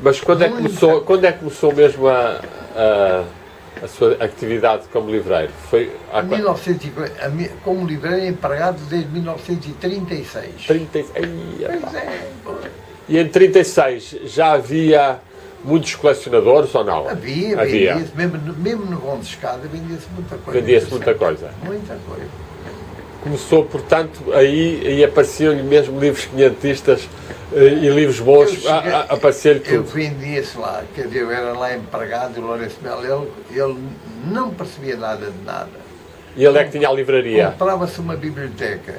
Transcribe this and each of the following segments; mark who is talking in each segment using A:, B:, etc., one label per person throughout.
A: Mas quando é que começou mesmo a sua atividade como livreiro? Foi há
B: 1950, como livreiro empregado desde 1936.
A: 36.
B: Pois é, pô.
A: E em 36 já havia muitos colecionadores ou não?
B: Havia. Vendia-se, mesmo no vão de escada, vendia-se muita coisa.
A: Vendia-se muita coisa.
B: Muita coisa.
A: Começou, portanto, aí apareciam-lhe mesmo livros quinhentistas e livros bons, aparecia-lhe tudo.
B: Eu vendia-se lá, quer dizer, eu era lá empregado, o Lourenço Mel, ele não percebia nada de nada.
A: E ele é que tinha a livraria?
B: Comprava-se uma biblioteca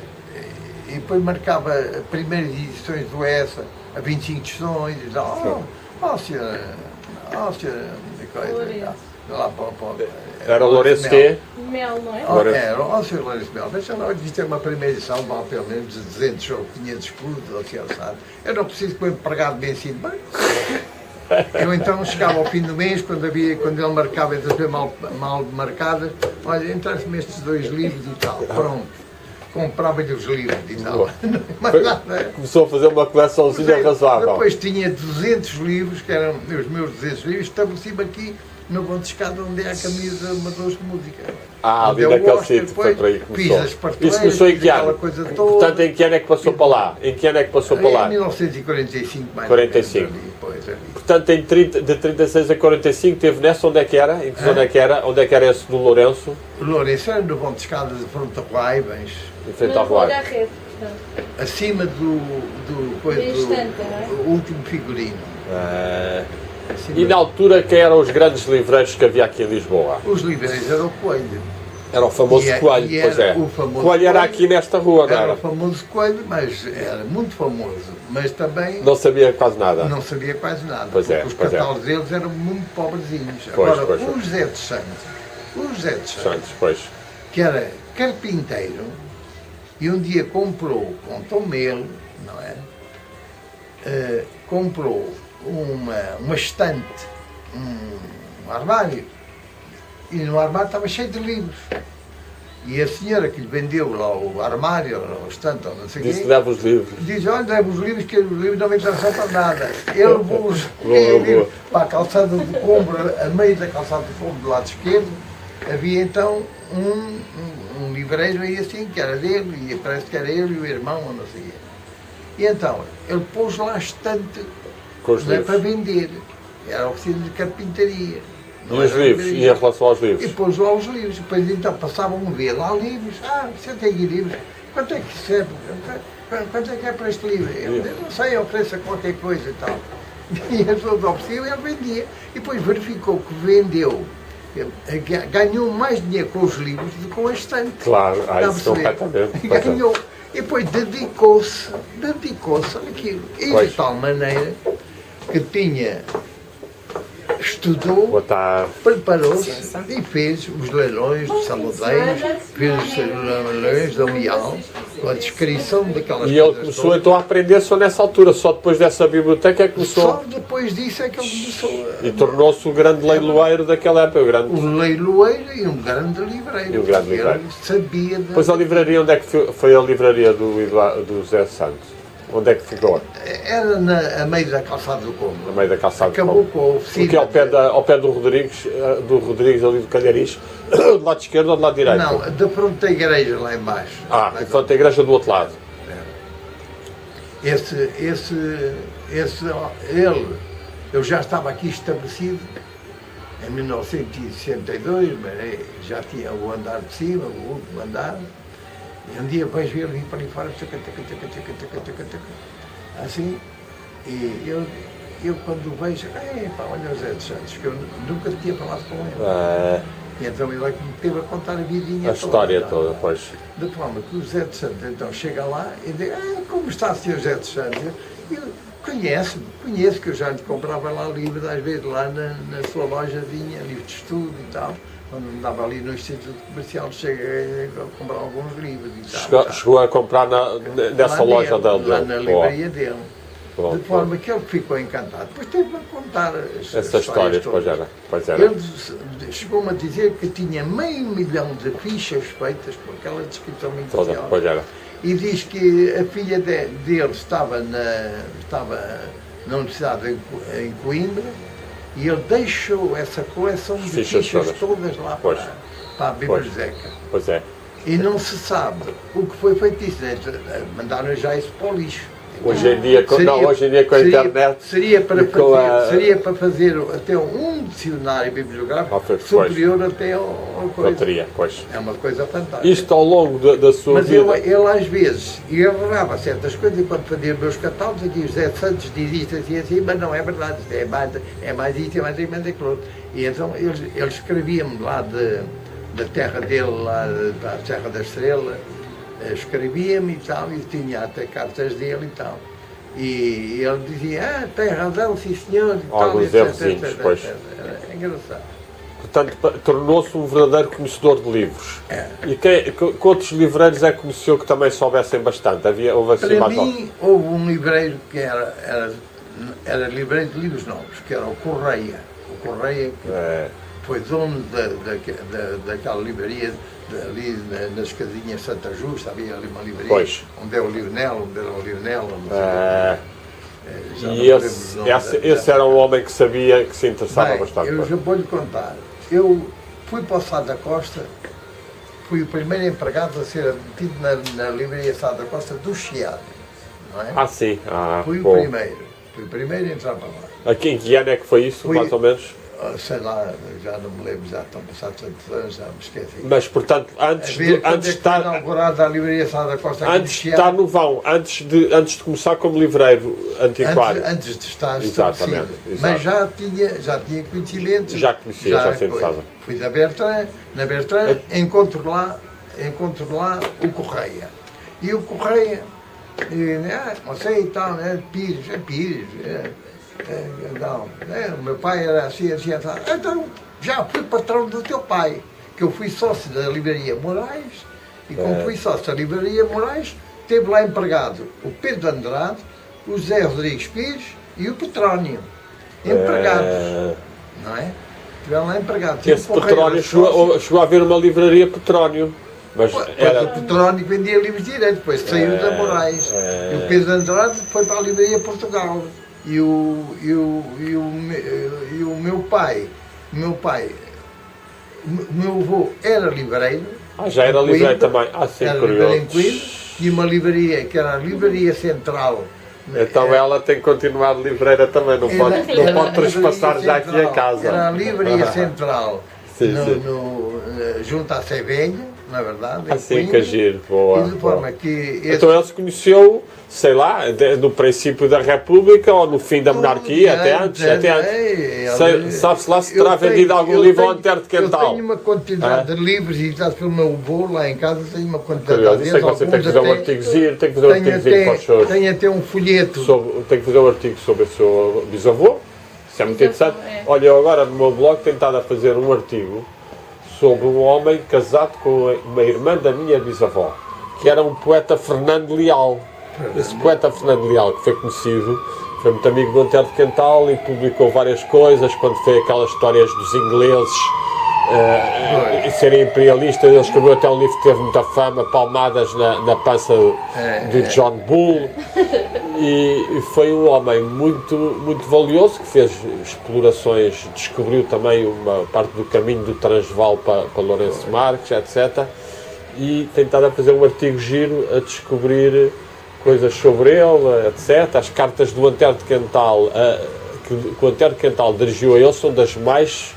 B: e depois marcava primeiras edições do ESA, a 25 edições, e tal. Senhora, coisa, lá para
A: era o Lourenço quê?
C: Mel, não é?
B: Era o Sr. Lourenço Mel. Deixa lá, devia ter uma primeira edição, vale pelo menos de 200 ou 500 escudos, ou se sabe. Eu não preciso que o empregado me ensine bem. Eu então chegava ao fim do mês, quando ele marcava entre as mal marcadas, olha, entraste-me estes 2 livros e tal, pronto. Comprava-lhe os livros e tal. Mas nada.
A: Começou a fazer uma coleçãozinha razoável.
B: Depois tinha 200 livros, que eram os meus 200 livros, estabeleci-me aqui no Bom de Escada, onde é a camisa de amadores de música.
A: Ali naquele sítio, foi para aí que começou.
B: Fiz as prateleiras,
A: isso começou em que ano?
B: Coisa toda.
A: Portanto, em que ano é que passou para lá? Em
B: 1945, mais
A: 45.
B: ou menos, ali.
A: Portanto, de 36 a 45, teve nessa, onde é que era? Em que zona é que era? Onde é que era esse do Lourenço?
B: O Lourenço era no Bom de Escada, de frente a Guaibens.
A: Em frente ao Guaibens.
B: Acima do último figurino.
A: E na altura, quem eram os grandes livreiros que havia aqui em Lisboa?
B: Os livreiros eram o Coelho.
A: Era o famoso Coelho, pois é. O Coelho era aqui nesta rua, não era?
B: Era o famoso Coelho, mas era muito famoso. Mas também...
A: Não sabia quase nada.
B: Não sabia quase nada.
A: Pois é,
B: os catálogos deles eram muito pobrezinhos.
A: Pois,
B: Agora,
A: pois,
B: o José de Santos,
A: pois.
B: Que era carpinteiro, e um dia comprou, com Tomelo, não é? Comprou uma estante, um armário, e no armário estava cheio de livros. E a senhora que lhe vendeu lá o armário, ou o estante, ou não sei o quê,
A: disse: leva os livros.
B: Diz: olha, leva os livros, que os livros não me interessam para nada. Eu levou-os para a calçada de Combro, a meio da calçada de Combro, do lado esquerdo, havia então um livreiro aí assim, que era dele, e parece que era ele e o irmão, ou não sei o quê. E então, ele pôs lá a estante para vender. Era a oficina de carpintaria.
A: E os livros? E em relação aos livros?
B: E pôs lá os livros. Depois então passavam a ver lá livros. Você tem aqui livros? Quanto é que serve? Quanto é que é para este livro? Eu não sei, ofereça qualquer coisa e tal. E as pessoas ofereciam e ele vendia. E depois verificou que vendeu. Ganhou mais dinheiro com os livros do que com a estante.
A: Claro, isso completamente.
B: Ganhou. E depois dedicou-se àquilo. E de tal maneira que estudou, preparou-se e fez os leilões de Salodeiros, fez os leilões da União, com a descrição daquelas coisas.
A: E ele começou então a aprender só nessa altura, só depois dessa biblioteca é que começou?
B: Só depois disso é que ele começou.
A: E tornou-se o grande leiloeiro daquela época.
B: O leiloeiro e um grande livreiro.
A: E um grande livreiro.
B: Ele sabia...
A: Pois a livraria, onde é que foi a livraria do José Santos? Onde é que ficou?
B: Era a meio da calçada do Combo.
A: A meio da calçada
B: Acabou
A: do Combo.
B: com a oficina.
A: Porque ao pé do Rodrigues ali do Calhariz, do lado esquerdo ou do lado direito?
B: Não, da frente da igreja lá embaixo.
A: Em frente da igreja do outro lado.
B: Eu já estava aqui estabelecido em 1962, mas já tinha o andar de cima, o último andar. E um dia vejo ele vir para ali fora, assim, e eu quando o vejo, olha o José de Santos, que eu nunca tinha falado com ele. E então ele é que me teve a contar a vidinha
A: a história toda, pois.
B: De forma que o José de Santos então chega lá e diz: como está o Sr. José de Santos? Eu conheço que eu já lhe comprava lá livros, às vezes lá na sua loja vinha livros de estudo e tal. Quando andava ali no Instituto Comercial, cheguei a comprar alguns livros e tal.
A: Chegou a comprar nessa loja dele?
B: Lá na livraria dele. De forma que ele ficou encantado. Depois teve-me a contar
A: essas histórias, pois era.
B: Ele chegou-me a dizer que tinha 500 mil de fichas feitas com aquela descrição inicial.
A: Pois era.
B: E diz que a filha dele estava na Universidade em Coimbra, e ele deixou essa coleção de
A: Fichas
B: fichas todas lá
A: Pois.
B: para a biblioteca.
A: Pois é.
B: E não se sabe o que foi feito disso, né? Mandaram já isso para o lixo.
A: Hoje em dia, hoje em dia com a
B: seria,
A: internet.
B: seria para,
A: e com
B: fazer, seria para fazer até um dicionário bibliográfico
A: Pois.
B: superior até ao coisa.
A: Loteria, pois.
B: É uma coisa fantástica.
A: Isto ao longo da sua
B: Mas
A: vida.
B: ele às vezes errava certas coisas, e quando fazia meus catálogos, aqui o José Santos diz isto assim, mas não é verdade, isto é mais isto, é mais aquilo outro. E então ele escrevia-me lá da terra dele, lá da Serra da Estrela, escrevia-me e tal, e tinha até cartas dele e tal. E ele dizia, tem razão, sim senhor, e tal,
A: Alguns errozinhos, pois.
B: É engraçado.
A: Portanto, tornou-se um verdadeiro conhecedor de livros.
B: É.
A: E que outros livreiros é que conheceu que também soubessem bastante? Houve assim
B: Para
A: mais
B: mim, houve um livreiro que era livreiro de livros novos, que era o Correia. O Correia, que foi dono daquela livraria ali nas casinhas Santa Justa, havia ali uma livraria,
A: Pois.
B: onde é o Livnel, onde era o Livnel.
A: E esse era um homem que sabia, que se interessava bastante.
B: Eu já vou-lhe contar. Eu fui para o Sá da Costa, fui o primeiro empregado a ser admitido na livraria Sá da Costa do Chiado, não é?
A: Sim.
B: Fui
A: Bom.
B: o primeiro a entrar para lá.
A: Aqui em que ano é que foi isso, mais ou menos?
B: Sei lá, já não me lembro, já estão passados tantos anos, já me esqueci.
A: Mas, portanto, antes de
B: estar inaugurada a livraria Sá da Costa aqui
A: antes de estar no vão, antes de começar como livreiro antiquário.
B: Antes de estar
A: Exatamente,
B: estabelecido. Mas já tinha conhecimento.
A: Já conhecia, já se interessava.
B: Fui da Bertrand, na Bertrand encontro lá o Correia. E o Correia, não sei e tal, Pires. Não, o meu pai era assim, então já fui patrão do teu pai, que eu fui sócio da livraria Moraes, e como fui sócio da livraria Moraes, teve lá empregado o Pedro Andrade, o José Rodrigues Pires e o Petrónio, empregados, não é? Tiveram lá empregados.
A: Esse Petrónio chegou a haver uma livraria Petrónio. Mas
B: o Petrónio vendia livros direto, depois saiu da Moraes. E o Pedro Andrade foi para a livraria Portugal. E o meu pai, o meu avô era livreiro.
A: Já era livreiro também. Sim,
B: era
A: curioso.
B: Livreiro em Coimbra, e uma livraria que era a Livraria Central.
A: Então ela tem que continuar livreira também, não pode trespassar já aqui a casa.
B: Era a Livraria Central,
A: sim.
B: junto à Sevenha, na verdade.
A: Assim que agir, boa.
B: E de forma que
A: então ele se conheceu, sei lá, no princípio da República ou no fim da monarquia, até antes. Sabe-se lá se terá vendido algum livro ao Antero de Quental.
B: Eu tenho uma quantidade de livros editados pelo meu avô lá em casa, tenho uma quantidade
A: de livros. Você tem que fazer um artigozinho, para os seus...
B: Tenho até um folheto.
A: Tem que fazer um artigo sobre o seu bisavô, isso é muito interessante. Olha, eu agora no meu blog tenho estado a fazer um artigo sobre um homem casado com uma irmã da minha bisavó, que era um poeta Fernando Leal. Esse poeta Fernando Leal, que foi conhecido, foi muito amigo do Antero de Quental e publicou várias coisas, quando foi aquelas histórias dos ingleses serem imperialistas. Ele escreveu até um livro que teve muita fama, Palmadas na pança do John Bull, e foi um homem muito, muito valioso, que fez explorações, descobriu também uma parte do caminho do Transvaal para Lourenço Marques, etc. E tem estado a fazer um artigo giro a descobrir coisas sobre ele, etc. As cartas do Antero de Quental, que o Antero de Quental dirigiu a ele, são das mais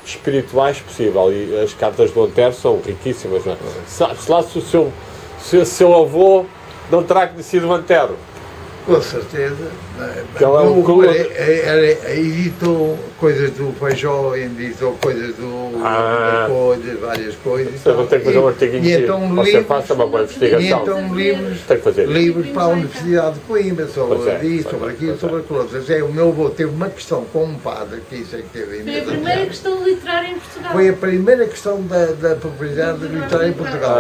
A: espirituais possível, e as cartas do Antero são riquíssimas, não é? Sabe-se lá se o seu avô não terá conhecido o Antero.
B: Com certeza.
A: Que ela
B: editou coisas do Feijó, editou coisas várias coisas.
A: Você não tem que fazer um artigo
B: e então
A: você faça uma boa investigação.
B: E então livros,
A: tem que fazer
B: livros para a Universidade de Coimbra, sobre isso, sobre aquilo, sobre aquilo. O meu avô teve uma questão com um padre, que isso é que teve
C: Foi a primeira questão literária em Portugal.
B: Foi a primeira questão da propriedade literária em Portugal,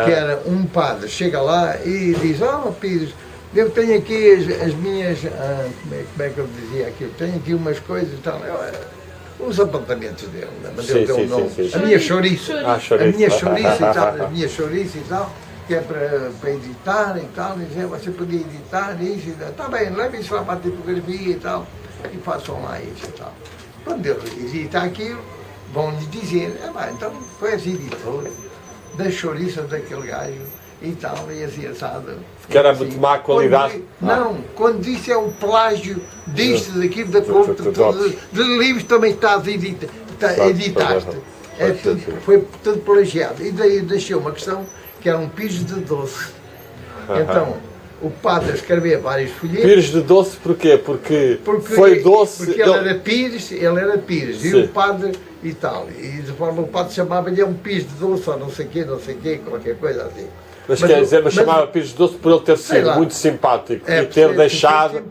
B: que era um padre, chega lá e diz, Pires, eu tenho aqui as minhas, como é que eu dizia aquilo, tenho aqui umas coisas e tal, os apontamentos dele, mas ele deu o nome, a minha chouriça, a minha chouriça e tal, que é para editar e tal, e dizer, você podia editar isso, está bem, leve isso lá para a tipografia e tal, e façam lá isso e tal. Quando ele edita aquilo, vão-lhe dizer, então foi esse editor, da chouriça daquele gajo e tal, e assim assado.
A: Que era
B: assim,
A: muito má qualidade.
B: Quando disse é o plágio disto, daquilo, da cor, de livros também estás a editaste. Foi tudo plagiado. E daí deixei uma questão que era um pires de doce. Então, o padre escrevia vários folhetos.
A: Pires de doce porquê? Porque foi doce.
B: Porque ele era Pires, e o padre e tal. E de forma o padre chamava-lhe um pires de doce, ou não sei quê, qualquer coisa assim.
A: Mas quer dizer, chamava Pires de Doce por ele ter sido muito simpático e ter deixado,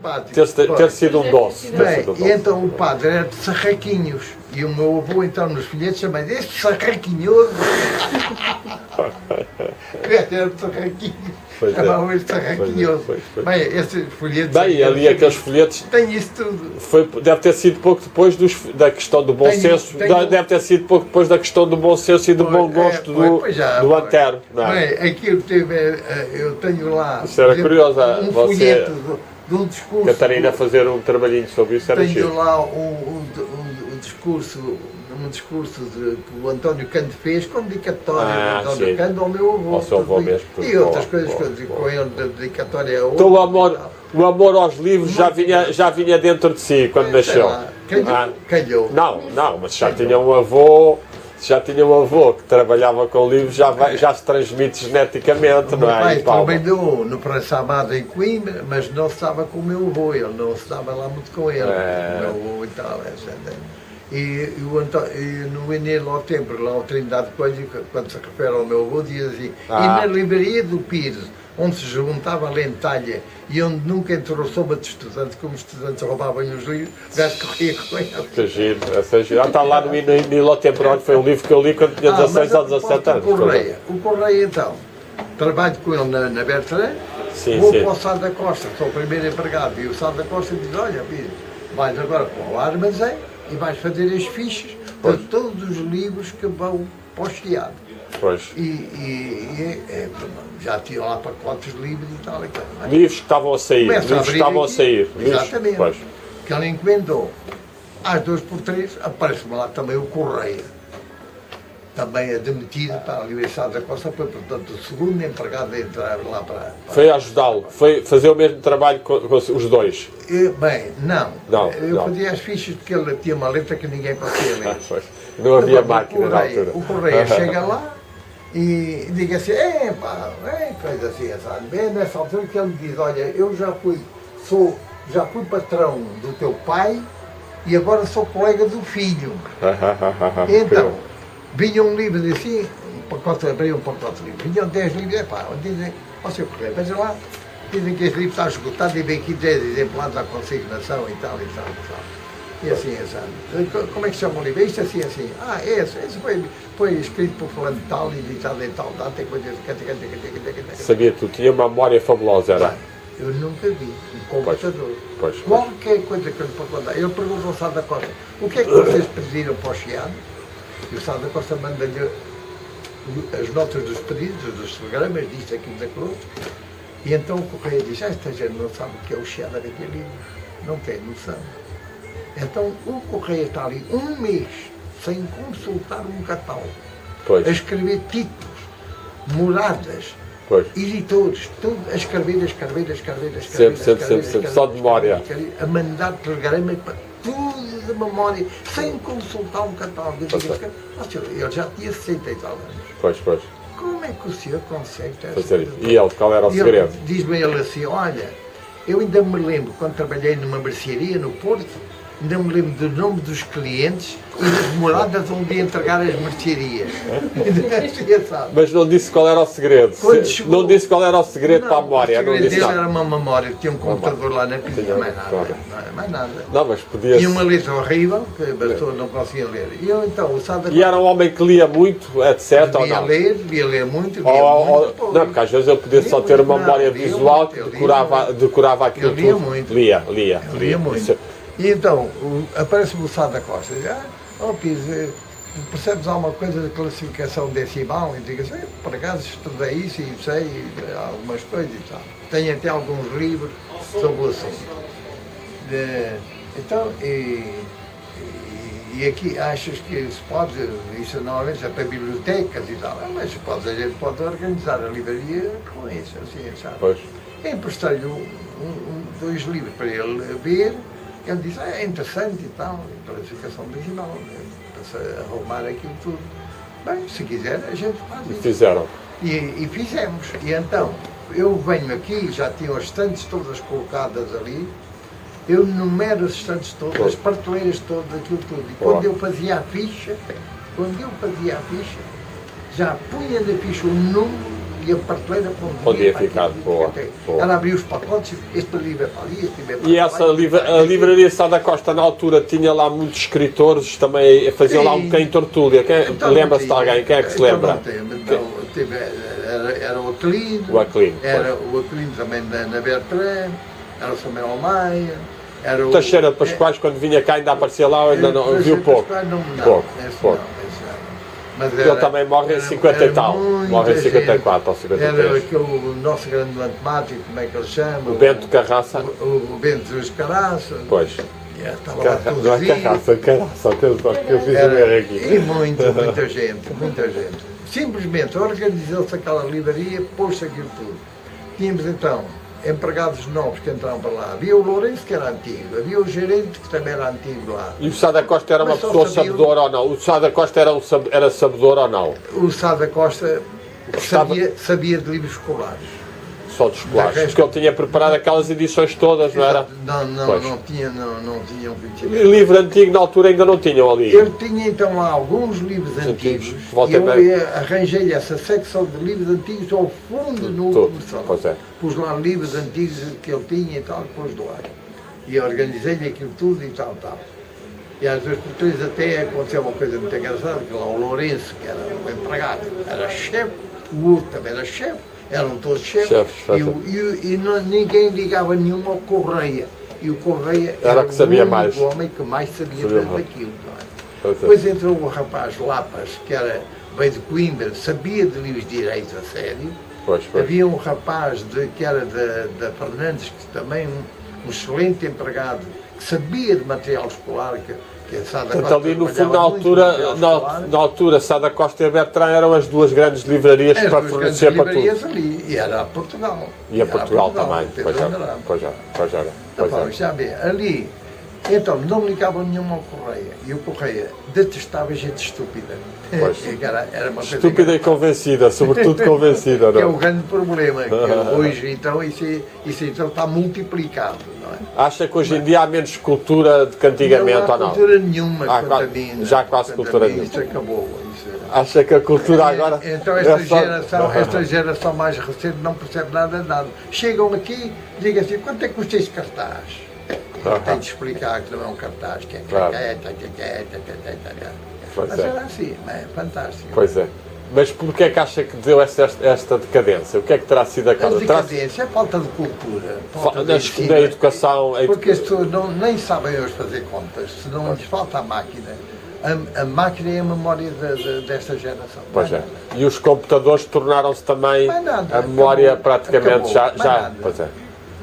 A: ter sido um doce.
B: Bem, e então o padre era de Sarraquinhos. E o meu avô, então, nos folhetos, chamava este Sarraquinhoso. Era de Sarraquinhos. Chamavam este Sarraquinhoso. Bem, esses folhetos...
A: Bem, ali aqueles folhetos...
B: Tem isso tudo.
A: Deve ter sido pouco depois da questão do bom senso. Deve ter sido pouco depois da questão do bom senso e do bom gosto do Antero.
B: Bem, aquilo teve... Eu tenho lá...
A: Isso era curioso.
B: Um folheto de um discurso...
A: Catarina fazer um trabalhinho sobre isso era
B: Tenho lá um discurso que o António Cando fez com dedicatória do António Cando ao meu avô.
A: Ao seu avô mesmo.
B: E outras coisas que eu digo com ele, de dedicatória a outro.
A: Então o amor aos livros já vinha dentro de si quando nasceu.
B: Calhou.
A: Não, mas já tinha um avô que trabalhava com livros, já se transmite geneticamente, não é?
B: O pai trabalhou no Praça Amada em Coimbra, mas não se estava com o meu avô, ele não se estava lá muito com ele, o meu avô e tal, etc. E no Enelo ao Tempo, lá ao Trindade Coelho, quando se refere ao meu avô, diz assim, e na livraria do Pires, onde se juntava a lentalha e onde nunca entrou sombra de estudantes, como os estudantes roubavam-lhe os livros, o gajo corria com ele.
A: Que giro, essa giro. Está lá no Enelo ao Tempo, foi um livro que eu li quando tinha 16 ou 17 anos.
B: O Correia, então, trabalho com ele na Bertrand, vou para o Sá da Costa, sou o primeiro empregado, e o Sá da Costa diz, olha, Pires, vais agora para o armazém, e vais fazer as fichas de todos os livros que vão para o Chiado.
A: Pois.
B: Já tinha lá pacotes de livros e tal.
A: Livros que estavam a sair.
B: Exatamente.
A: Pois.
B: Que ele encomendou. Às 2x3 aparece-me lá também o Correia. Também admitido para a Universidade da Costa, foi, portanto, o segundo empregado a entrar lá para...
A: Foi ajudá-lo, foi fazer o mesmo trabalho com os dois?
B: Bem, não. Eu fazia as fichas porque ele tinha uma letra que ninguém conseguia ler.
A: Não havia máquina na altura.
B: O Correia chega lá e diga assim, coisa assim, sabe? Bem, nessa altura que ele diz, olha, eu já fui patrão do teu pai e agora sou colega do filho. Então, vinha um livro assim, abria um pacote de livros, vinham 10 livros, dizem, ó seu Correia, veja lá, dizem que este livro está esgotado e vem aqui 10 exemplares à consignação e tal. E assim, sabe? Como é que se chama o livro? Isto assim. Esse foi escrito por fulano tal, editado em tal data, e coisas.
A: Sabia tu, tinha uma memória fabulosa, era?
B: Eu nunca vi um computador.
A: Pois.
B: Qualquer coisa que eu lhe posso contar. Ele perguntou ao Sá da Costa, o que é que vocês pediram para o Chiado? E o Sá da Costa manda-lhe as notas dos pedidos, dos telegramas, disto, aquilo, daquilo outro. E então o Correia diz, esta gente não sabe o que é o Chiado daquele livro. Não tem noção. Então o Correia está ali um mês sem consultar um catálogo, a escrever títulos, moradas, editores, tudo a escrever.
A: Sempre, só de memória.
B: A mandar telegramas para tudo de memória, sem consultar um catálogo. Ele já tinha 60 e tal anos.
A: Pois.
B: Como é que o senhor consegue
A: fazer isso? E ele, qual era o segredo?
B: Diz-me ele assim, olha, eu ainda me lembro quando trabalhei numa mercearia no Porto, ainda me lembro do nome dos clientes e das moradas onde ia entregar as mercearias.
A: Mas não disse qual era o segredo. Não disse qual era o segredo para a memória.
B: O segredo dele era uma memória, tinha um computador lá na cozinha, mais nada.
A: Não, mas podia.
B: Tinha uma letra horrível, que as pessoas não conseguiam ler. E eu então, o Sá da Costa...
A: E era um homem que lia muito, etc.
B: Devia ler muito.
A: Não, porque às vezes ele podia só ter uma memória visual que decorava aquilo tudo. Lia muito.
B: E então, aparece-me o Sá da Costa, Pires, percebes alguma coisa de classificação decimal e digas, por acaso estudei isso e sei algumas coisas e tal. Tenho até alguns livros sobre o assunto. Então, e aqui achas que se pode, isso normalmente é para bibliotecas e tal, mas a gente pode organizar a livraria com isso, assim, sabe?
A: Pois.
B: Emprestei-lhe dois livros para ele ver, ele disse, é interessante e tal, classificação decimal, para se arrumar aquilo tudo. Bem, se quiser, a gente faz
A: E
B: isso.
A: fizeram.
B: E fizemos. E então, eu venho aqui, já tinham as estantes todas colocadas ali, eu numero as estantes todas, as prateleiras todas, aquilo tudo. E quando eu fazia a ficha, já punha na ficha o número e a prateleira
A: onde ia ficar. Boa.
B: Ela abria os pacotes, este livro é para ali, este livro é para
A: E essa a livraria Sá da Costa, na altura, tinha lá muitos escritores, também faziam lá um bocadinho de tertúlia.
B: Então,
A: Lembra-se de alguém? Quem é que se lembra?
B: Era o Aquilino,
A: O Aquilino,
B: era o Aquilino também na Bertrand, era o Samuel Maia, era o
A: Teixeira de Pascoais, quando vinha cá, ainda aparecia lá, ainda não viu pouco. Pouco.
B: Mas
A: Ele também morre em 50 e tal. Morre em 54 ou 53.
B: Era aquele nosso grande matemático, como é que ele chama?
A: O Bento Carraça.
B: O Bento dos Carraça.
A: Pois.
B: Estava lá todos
A: Não é
B: dias.
A: Carraça, que eu fiz ver aqui.
B: E muita gente. Simplesmente organizou-se aquela livraria, pôs-se aquilo tudo. Tínhamos então empregados novos que entraram para lá. Havia o Lourenço, que era antigo, havia o gerente, que também era antigo lá.
A: E o Sá da Costa era uma
B: Mas só
A: pessoa
B: sabia-
A: sabedora ou não? O Sá da Costa era sabedor ou não?
B: O Sá da Costa
A: Gostava-
B: sabia de livros escolares.
A: Só dos escolares.
B: De resto-
A: Porque ele tinha preparado aquelas edições todas, não era? Pois.
B: Não tinham
A: E
B: conhecimento.
A: livro antigo na altura ainda não tinham ali.
B: Ele tinha então lá alguns livros antigos
A: volta
B: e eu
A: e meia.
B: arranjei-lhe essa secção de livros antigos ao fundo no
A: Tudo.
B: último salão.
A: Pois é.
B: Pus lá livros antigos que ele tinha e tal, depois do ar. E organizei-lhe aquilo tudo e tal. E às vezes por três até aconteceu uma coisa muito engraçada, que lá o Lourenço, que era o empregado, era chefe, o outro também era chefe, eram todos chefes,
A: Chefes,
B: ninguém ligava nenhum ao Correia. E o Correia
A: Era que sabia
B: o
A: mais.
B: homem que mais sabia
A: Sabia
B: tanto
A: mais.
B: daquilo. Não é?
A: Pois é.
B: Depois entrou o rapaz Lapas, que veio de Coimbra, sabia de livros de direito a sério.
A: Pois.
B: Havia um rapaz que era da Fernandes, que também um excelente empregado, que sabia de material escolar, que a Sá da
A: Portanto,
B: Costa
A: ali no fundo,
B: trabalhava muito com material escolar.
A: na altura, Sá da Costa e Bertrand eram as duas grandes livrarias
B: As
A: para
B: duas
A: fornecer
B: grandes
A: para tudo.
B: livrarias ali, e era a Portugal.
A: E a Portugal também.
B: Pedro
A: Pois
B: Andrade.
A: era.
B: Então, já vê, ali, então, não me ligavam nenhum ao Correia. E o Correia detestava gente estúpida.
A: Pois.
B: Era uma coisa
A: Estúpida e convencida, sobretudo convencida,
B: que é o
A: não?
B: grande problema. Que hoje, então, isso então está multiplicado, não é?
A: Acha que hoje em dia há menos cultura do que antigamente
B: não há
A: ou não?
B: cultura nenhuma
A: Há
B: quanto
A: quase-
B: a mim,
A: já quase
B: quanto a
A: cultura
B: mim,
A: nenhuma.
B: Isso acabou.
A: Acha que a cultura agora.
B: Então
A: é só-
B: esta geração mais recente não percebe nada de nada. Chegam aqui, digam assim, quanto é que custa este cartaz? Tem de explicar que não é um cartaz, que é
A: Claro. Pois
B: Mas
A: é.
B: era assim, é fantástico.
A: Pois é. Mas porquê é que acha que deu esta decadência? O que é que terá sido a
B: A
A: causa?
B: decadência é falta de cultura, falta de ensino.
A: Na educação.
B: Porque as pessoas nem sabem hoje fazer contas, se não lhes falta a máquina. A máquina é a memória desta geração.
A: Pois
B: Não
A: é.
B: nada.
A: E os computadores tornaram-se também
B: Mais nada,
A: a memória
B: acabou,
A: praticamente
B: acabou,
A: já.
B: mais
A: já
B: nada.
A: pois é.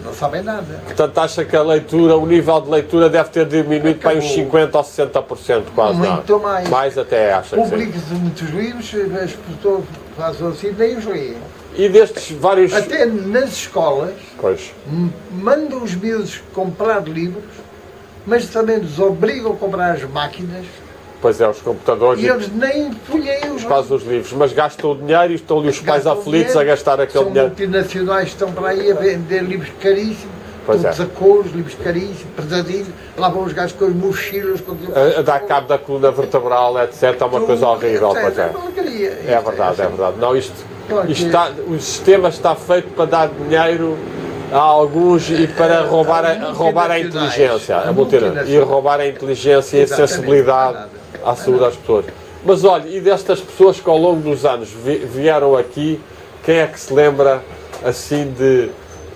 B: Não sabem nada.
A: Portanto, acha que a leitura, o nível de leitura deve ter diminuído para uns
B: Acabou.
A: 50% ou 60%, quase
B: Muito
A: não?
B: mais.
A: Mais até, acha que sim.
B: Publica-se muitos livros, as pessoas fazem assim, nem os leem.
A: E destes vários.
B: Até nas escolas,
A: Pois.
B: mandam os miúdos comprar livros, mas também os obrigam a comprar as máquinas
A: Pois é, os computadores
B: e eles nem folheiam os
A: fazem os livros, mas gastam o dinheiro e estão ali os pais
B: Gastam
A: aflitos
B: dinheiro,
A: a gastar aquele
B: são
A: dinheiro.
B: multinacionais que estão para aí a vender livros caríssimos,
A: Pois
B: todos
A: é.
B: a cores, livros caríssimos, pesadinhos, lá vão os gajos com as mochilas, com
A: A dar cabo da coluna vertebral, etc. É uma coisa horrível, pois é. É verdade, é verdade. Não, isto o sistema está feito para dar dinheiro a alguns e para roubar a inteligência, e roubar a inteligência e a
B: Exatamente,
A: sensibilidade à saúde das pessoas. Mas olha, e destas pessoas que ao longo dos anos vieram aqui, quem é que se lembra assim de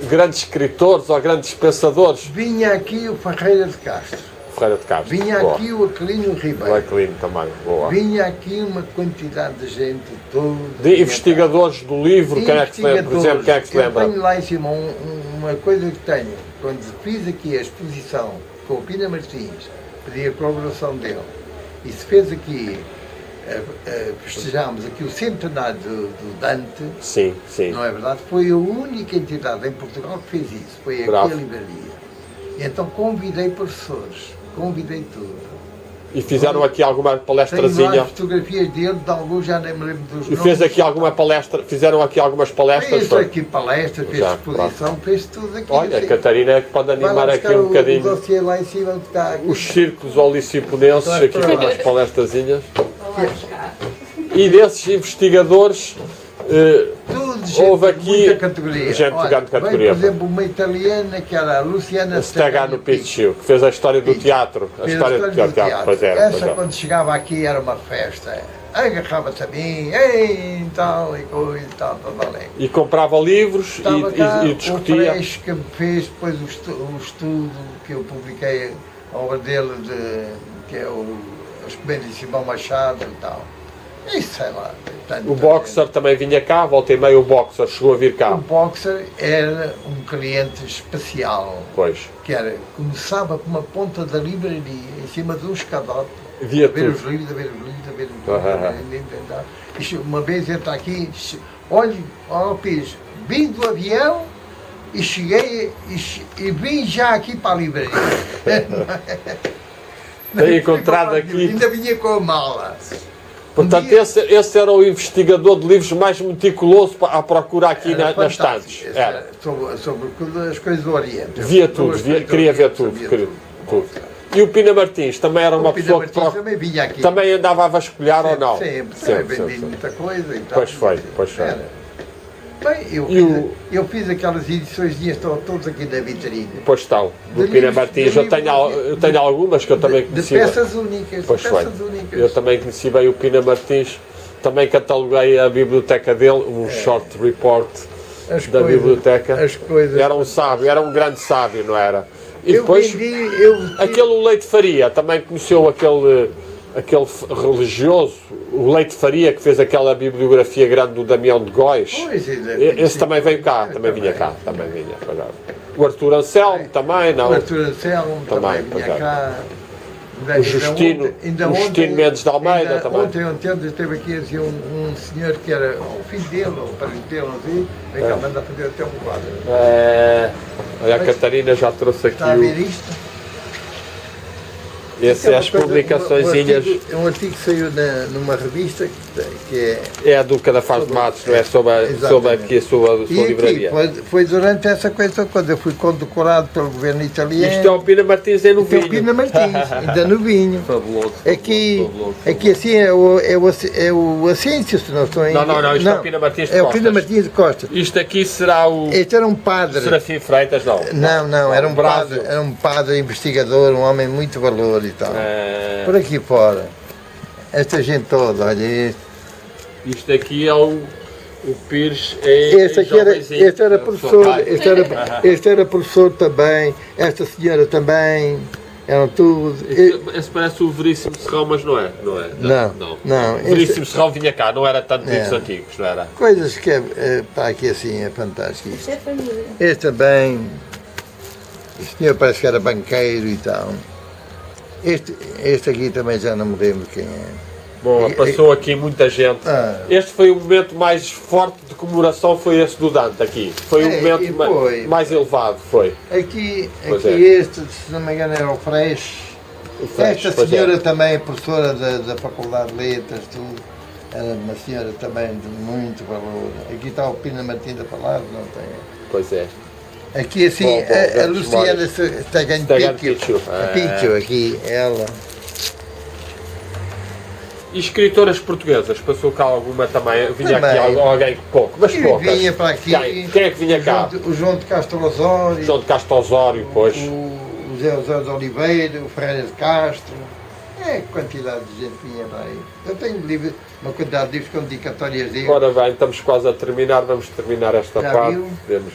A: grandes escritores ou grandes pensadores?
B: Vinha aqui o Ferreira de Castro.
A: Ferreira de Castro.
B: Vinha
A: Boa.
B: aqui o Aquilino
A: O
B: Ribeiro.
A: Aquilino também, boa.
B: Vinha aqui uma quantidade de gente toda.
A: De investigadores do livro, quem é que se lembra? Por exemplo, quem é que se
B: Eu
A: lembra?
B: tenho lá em cima uma coisa que tenho. Quando fiz aqui a exposição com o Pina Martins, pedi a colaboração dele, e se fez aqui, festejámos aqui o centenário do Dante,
A: Sim, sim.
B: não é verdade? Foi a única entidade em Portugal que fez isso, foi aqui a
A: Bravo.
B: livraria. E então convidei professores, convidei tudo.
A: E fizeram aqui alguma
B: Tenho lá
A: palestrazinha.
B: as fotografias dele, de alguns já nem me lembro dos
A: E
B: nomes.
A: fez aqui alguma palestra, fizeram aqui algumas palestras.
B: Fez
A: foi?
B: aqui palestras, fez
A: Já,
B: exposição, fez tudo aqui.
A: Olha, a
B: assim.
A: Catarina é que pode
B: Vai lá
A: animar aqui
B: buscar
A: um bocadinho
B: O dossiê lá em cima onde está aqui.
A: os círculos oliciponenses,
B: Vai
A: aqui
B: para
A: com
B: lá.
A: umas palestrazinhas.
C: Vou lá buscar.
A: E desses investigadores,
B: Tudo gente
A: houve
B: de
A: aqui
B: muita categoria.
A: gente de
B: Olha,
A: grande categoria.
B: Veio, por exemplo, uma italiana que era a Luciana
A: Stegano Picciu, que fez a história do teatro. A
B: Fez
A: história do teatro, pois era.
B: Essa,
A: Pois era.
B: quando chegava aqui, era uma festa. Agarrava-se a mim, ei, tal e coisa e tal, alegre.
A: E comprava livros
B: Estava cá
A: e
B: o
A: discutia.
B: Freixo que me fez depois o estudo que eu publiquei, a obra dele, que é As Comédias de Simão Machado e tal. Isso, sei lá.
A: O Boxer também vinha cá, volta e meia o Boxer chegou a vir
B: O
A: cá.
B: Boxer era um cliente especial,
A: Pois,
B: que era, começava com uma ponta da livraria, em cima de um escadote,
A: via
B: a ver os
A: tudo.
B: livros, a ver os livros, a ver os livros.
A: Ah,
B: E uma vez entra aqui, olha, ó Pires, vim do avião e cheguei e vim já aqui para a livraria.
A: Tem encontrado aqui.
B: Ainda vinha com a mala.
A: Portanto, esse era o investigador de livros mais meticuloso à procura aqui
B: Era
A: nas
B: fantástico.
A: estantes.
B: Esse
A: Era.
B: sobre as coisas do Oriente.
A: Via
B: Sobre
A: tudo,
B: as coisas do
A: queria ver
B: Oriente,
A: tudo.
B: sabia
A: Queria tudo. E o Pina Martins também era uma
B: O Pina
A: pessoa que
B: Martins também vinha aqui.
A: também andava a vasculhar ou não?
B: Sempre vendi muita coisa e tal.
A: Pois foi, pois foi.
B: Era. Bem, eu fiz aquelas edições, estão todos aqui na vitrine.
A: Pois estão, do
B: De
A: Pina
B: livros-
A: Martins.
B: de
A: Eu tenho algumas que eu também
B: De
A: conheci bem.
B: peças únicas.
A: Pois
B: de
A: foi.
B: peças únicas.
A: Eu também conheci bem o Pina Martins. Também cataloguei a biblioteca dele, um short report
B: As
A: da
B: coisas-
A: biblioteca.
B: as coisas-
A: Era um sábio, era um grande sábio, não era? E
B: Eu
A: depois,
B: vendi,
A: aquele Leite Faria, também conheceu aquele religioso, o Leite Faria, que fez aquela bibliografia grande do Damião de Góis.
B: Pois,
A: Esse também veio cá, também vinha cá, também vinha. O Arthur Anselmo também, não?
B: O Arthur Anselmo também
A: pois
B: vinha
A: é.
B: cá.
A: O Justino Mendes de Almeida também.
B: Ontem esteve aqui assim, um senhor que era o filho dele, ou o parente dele, não sei, veio cá mandar fazer até um quadro.
A: Olha, a Catarina já trouxe aqui
B: Está a ver isto?
A: esse é as publicaçõezinhas.
B: Um artigo que saiu numa revista que é.
A: É a Duca da Faz de Matos, não é? Sobre aqui a sua
B: E aqui,
A: livraria.
B: foi durante essa coisa quando eu fui condecorado pelo governo italiano.
A: Isto é o Pina Martins em
B: Isto é o
A: novinho.
B: Pina Martins, ainda novinho.
A: Fabuloso.
B: Aqui assim é o Ascencio, se não estou em...
A: Não, isto é o Pina Martins de
B: É o
A: Costas.
B: Pina Martins de Costa.
A: Isto aqui será o
B: Este era um padre.
A: Serafim Freitas, não?
B: Não, era um
A: Bravo.
B: padre, era um padre investigador, um homem muito valor e tal. Por aqui fora. Esta gente toda, olha,
A: Isto aqui é o Pires.
B: este aqui este era professor, este era professor também, esta senhora também, eram tudo.
A: Esse parece o Veríssimo Serrão, mas não é?
B: Não.
A: O Veríssimo Serrão vinha cá, não era tanto livros
B: É.
A: antigos, não era?
B: Coisas que está aqui assim, é fantástico isto.
C: Isso é família.
B: Este também, o senhor parece que era banqueiro e tal. Este aqui também já não me lembro quem é.
A: Bom, passou aqui muita gente.
B: Ah.
A: Este foi o momento mais forte de comemoração, foi esse do Dante aqui. Foi o
B: É,
A: momento
B: e foi.
A: mais elevado, foi.
B: Aqui
A: Pois é.
B: este, se não me engano, era o Freixo.
A: O Freixo,
B: Esta
A: pois é.
B: senhora também é professora da Faculdade de Letras, tudo. Era uma senhora também de muito valor. Aqui está o Pina Martins a falar, não tem.
A: Pois é.
B: Aqui assim,
A: Bom,
B: a
A: grandes
B: Luciana
A: memórias.
B: Stegano Picciu. A Picciu, aqui, ela.
A: E escritoras portuguesas, passou cá alguma também? Vinha
B: Também.
A: aqui alguém pouco, mas
B: E
A: poucas.
B: vinha para aqui.
A: Quem é que vinha cá?
B: O João de Castro Osório.
A: João de Castro Osório, pois.
B: O José de Oliveira, o Ferreira de Castro. É quantidade de gente vinha para aí. Eu tenho livros, uma quantidade de livros com dedicatórias dele.
A: Ora bem, estamos quase a terminar, vamos terminar esta
B: Já
A: parte.
B: viu?
A: Podemos